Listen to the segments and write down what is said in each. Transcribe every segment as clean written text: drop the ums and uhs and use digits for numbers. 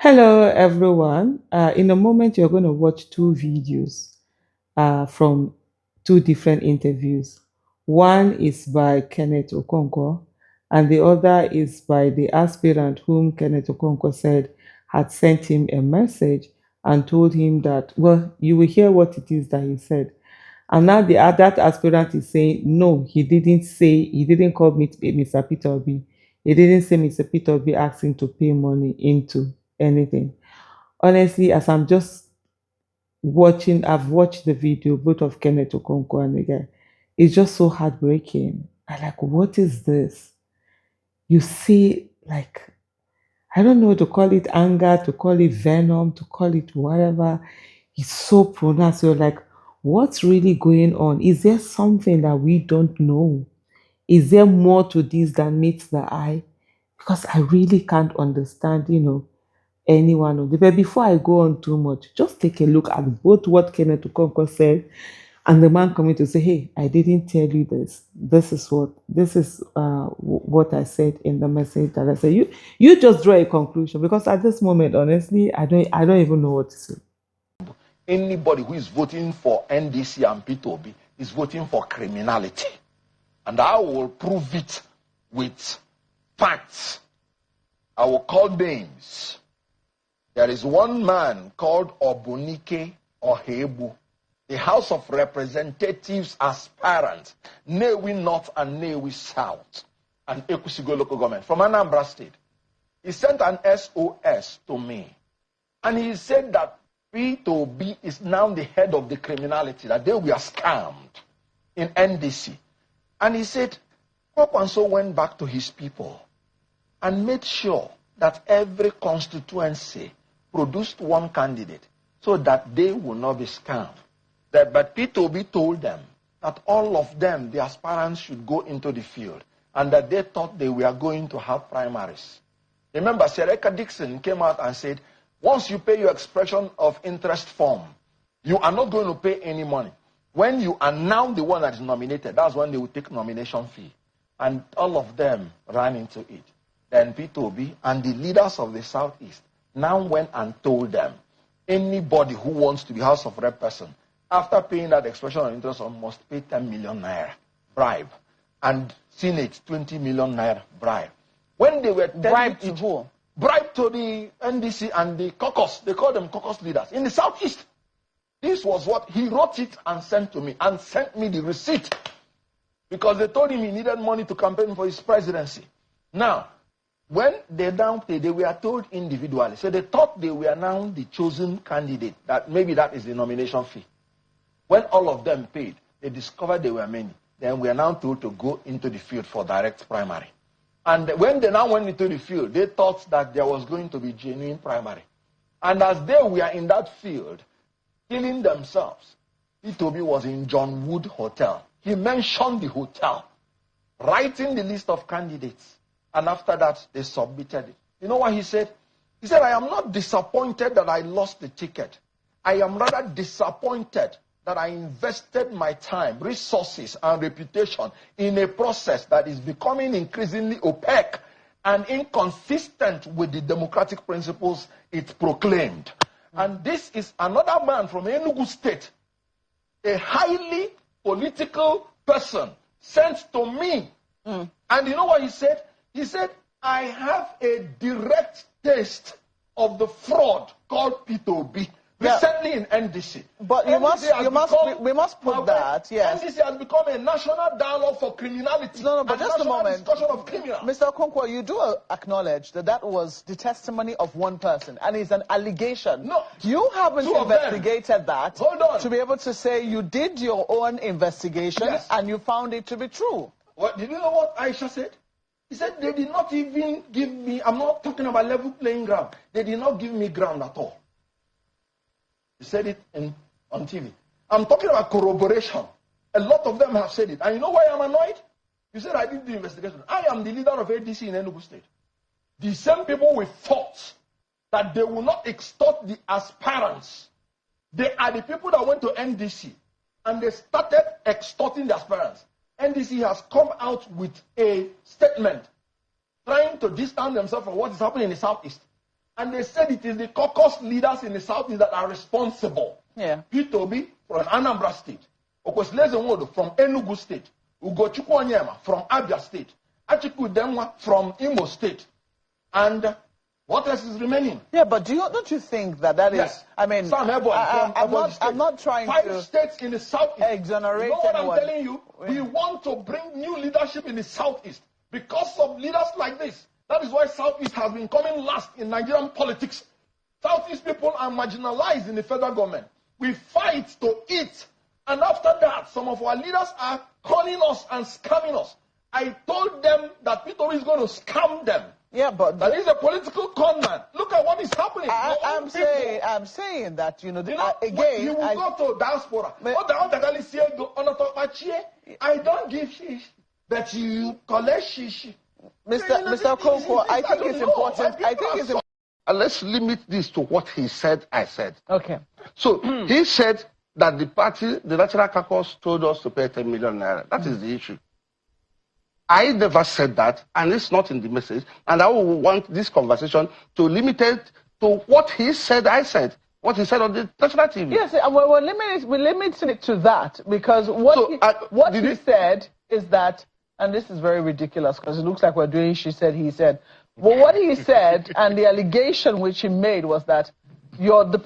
Hello, everyone. In a moment, you're going to watch two videos from two different interviews. One is by Kenneth Okonkwo, and the other is by the aspirant whom Kenneth Okonkwo said had sent him a message and told him that, well, you will hear what it is that he said. And now that aspirant is saying, no, he didn't call me Mr. Peter B. He didn't say Mr. Peter B asked him to pay money into anything. Honestly, as I'm just watching, I've watched the video, both of Kenneth Okonkwo and the guy. It's just so heartbreaking. I like, what is this? You see, like, I don't know to call it anger, to call it venom, to call it whatever. It's so pronounced. You're like, what's really going on? Is there something that we don't know? Is there more to this than meets the eye? Because I really can't understand, any one of them. But before I go on too much, just take a look at both what Kenneth Okonkwo said and the man coming to say, "Hey, I didn't tell you this. This is what I said in the message that I said." You just draw a conclusion because at this moment, honestly, I don't even know what to say. Anybody who is voting for NDC and P2B is voting for criminality. And I will prove it with facts. I will call names. There is one man called Ogbunike Ohaegbu, the House of Representatives aspirant, Newi North and Newi South, and Ekusigo local government from Anambra State. He sent an SOS to me. And he said that P2B is now the head of the criminality, that they were scammed in NDC. And he said, Okonkwo went back to his people and made sure that every constituency produced one candidate so that they will not be scammed. But P2B told them that all of them, the aspirants, should go into the field and that they thought they were going to have primaries. Remember, Sereka Dixon came out and said, once you pay your expression of interest form, you are not going to pay any money. When you are now the one that is nominated, that's when they will take nomination fee. And all of them ran into it. Then P2B and the leaders of the Southeast now went and told them, anybody who wants to be House of Rep person, after paying that expression of interest, must pay 10 million naira bribe. And Senate, 20 million naira bribe. When they were bribe to who? Bribe to the NDC and the caucus. They call them caucus leaders in the Southeast. This was what he wrote it and sent to me and sent me the receipt because they told him he needed money to campaign for his presidency. Now, when they down paid, they were told individually. So they thought they were now the chosen candidate, that maybe that is the nomination fee. When all of them paid, they discovered there were many. Then we are now told to go into the field for direct primary. And when they now went into the field, they thought that there was going to be genuine primary. And as they were in that field, killing themselves, P2B was in John Wood Hotel. He mentioned the hotel, writing the list of candidates. And after that, they submitted it. You know what he said? He said, I am not disappointed that I lost the ticket. I am rather disappointed that I invested my time, resources, and reputation in a process that is becoming increasingly opaque and inconsistent with the democratic principles it proclaimed. And this is another man from Enugu State, a highly political person sent to me. And you know what he said? He said, I have a direct taste of the fraud called P2B. Recently in NDC. But we must put that, yes. NDC has become a national dialogue for criminality. No, but just a moment. Discussion of criminals. Mr. Okonkwo, you do acknowledge that that was the testimony of one person, and it's an allegation. No. You haven't investigated that. Hold on. To be able to say you did your own investigation, yes, and you found it to be true. What, did you know what Aisha said? He said they did not even give me, I'm not talking about level playing ground. They did not give me ground at all. He said it on TV. I'm talking about corroboration. A lot of them have said it. And you know why I'm annoyed? You said I did the investigation. I am the leader of ADC in Enugu State. The same people we thought that they will not extort the aspirants. They are the people that went to NDC and they started extorting the aspirants. NDC has come out with a statement trying to distance themselves from what is happening in the Southeast. And they said it is the caucus leaders in the southeast that are responsible. Yeah. P2B from Anambra State, Okosleze Nwodo from Enugu State, Ugochukwu Onyema from Abia State, Achiku Demwa from Imo State, and what else is remaining? Yeah, but don't you think that is? Yes. I mean, Sam Ebon from I'm not trying Five to states in the southeast. exonerate You know what anyone. I'm telling you? We want to bring new leadership in the southeast because of leaders like this. That is why southeast has been coming last in Nigerian politics. Southeast people are marginalized in the federal government. We fight to eat, and after that, some of our leaders are calling us and scamming us. I told them that Peter is going to scam them. Yeah, but that is a political con man. Look at what is happening. I'm saying that again. You will go to diaspora. I don't give shish, but you collect shish. Mr. Okonkwo, I think it's important. Let's limit this to what he said. I said. Okay. So he said that the National Caucus told us to pay 10 million naira. That is the issue. I never said that, and it's not in the message. And I will want this conversation to limit it to what he said. I said what he said on the national TV. Yes, we're limiting it to that because what he said is that, and this is very ridiculous because it looks like we're doing she said, he said. Well, what he said and the allegation which he made was that the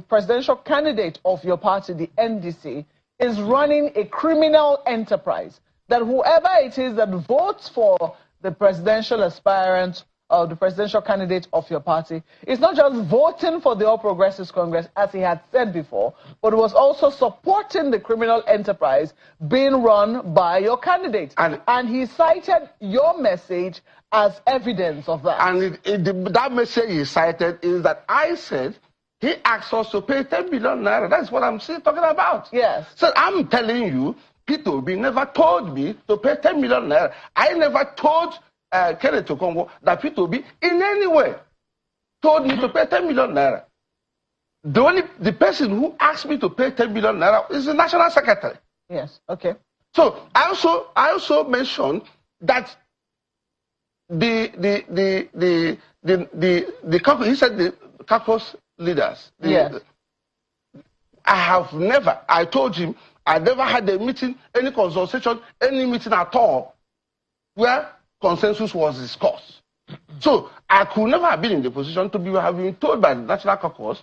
presidential candidate of your party, the NDC, is running a criminal enterprise. That whoever it is that votes for the presidential aspirant or the presidential candidate of your party is not just voting for the All Progressives Congress, as he had said before, but was also supporting the criminal enterprise being run by your candidate. And he cited your message as evidence of that. And that message he cited is that I said he asked us to pay 10 billion naira. That's what I'm still talking about. Yes. So I'm telling you, P2B never told me to pay 10 million naira. I never told Kenneth Okonkwo that P2B in any way told me to pay 10 million naira. The person who asked me to pay 10 million naira is the national secretary. Yes. Okay. So I also mentioned that the caucus, he said the caucus leaders. Yes. I told him I never had a meeting, any consultation, any meeting at all where consensus was discussed. So I could never have been in the position to have been told by the National Caucus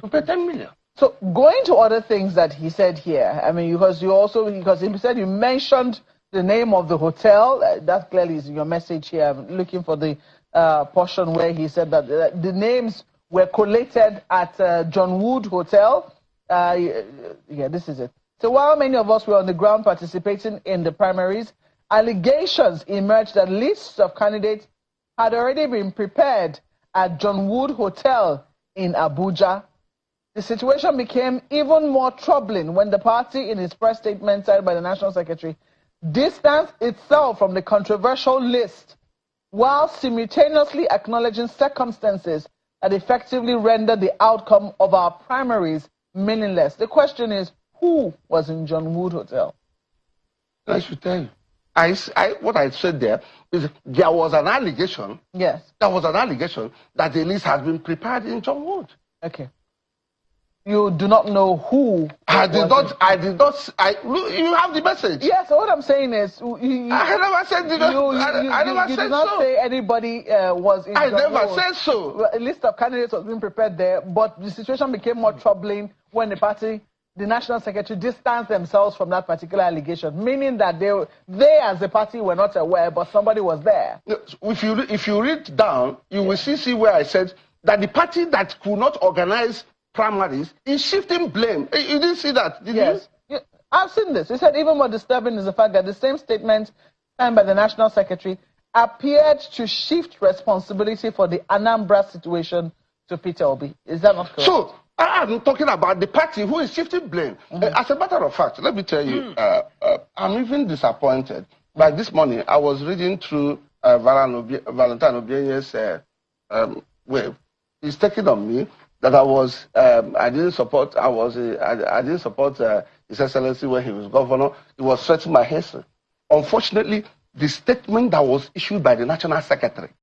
to pay 10 million. So going to other things that he said here, I mean, because he said you mentioned the name of the hotel. That clearly is in your message here. I'm looking for the portion where he said that the names were collated at John Wood Hotel. Yeah, this is it. So while many of us were on the ground participating in the primaries, allegations emerged that lists of candidates had already been prepared at John Wood Hotel in Abuja. The situation became even more troubling when the party, in its press statement cited by the National Secretary, distanced itself from the controversial list while simultaneously acknowledging circumstances that effectively rendered the outcome of our primaries meaningless. The question is, who was in John Wood Hotel? I should tell you. What I said there is there was an allegation. Yes. There was an allegation that the list has been prepared in John Wood. Okay. You do not know who. I did not. You have the message. Yes. So what I'm saying is, I never said. You did not say anybody was in. I never said so. A list of candidates was being prepared there, but the situation became more troubling when the National Secretary distanced themselves from that particular allegation, meaning that they as a party were not aware, but somebody was there. If you read down, you will see where I said that the party that could not organize primaries is shifting blame. You didn't see that, did you? Yeah, I've seen this. He said even more disturbing is the fact that the same statement signed by the National Secretary appeared to shift responsibility for the Anambra situation to Peter Obi. Is that not correct? So, I'm talking about the party who is shifting blame. As a matter of fact, let me tell you, I'm even disappointed. Like this morning, I was reading through Valentine Obienye's web. He's taking on me that I didn't support His Excellency when he was governor. He was threatening my history. Unfortunately, the statement that was issued by the National Secretary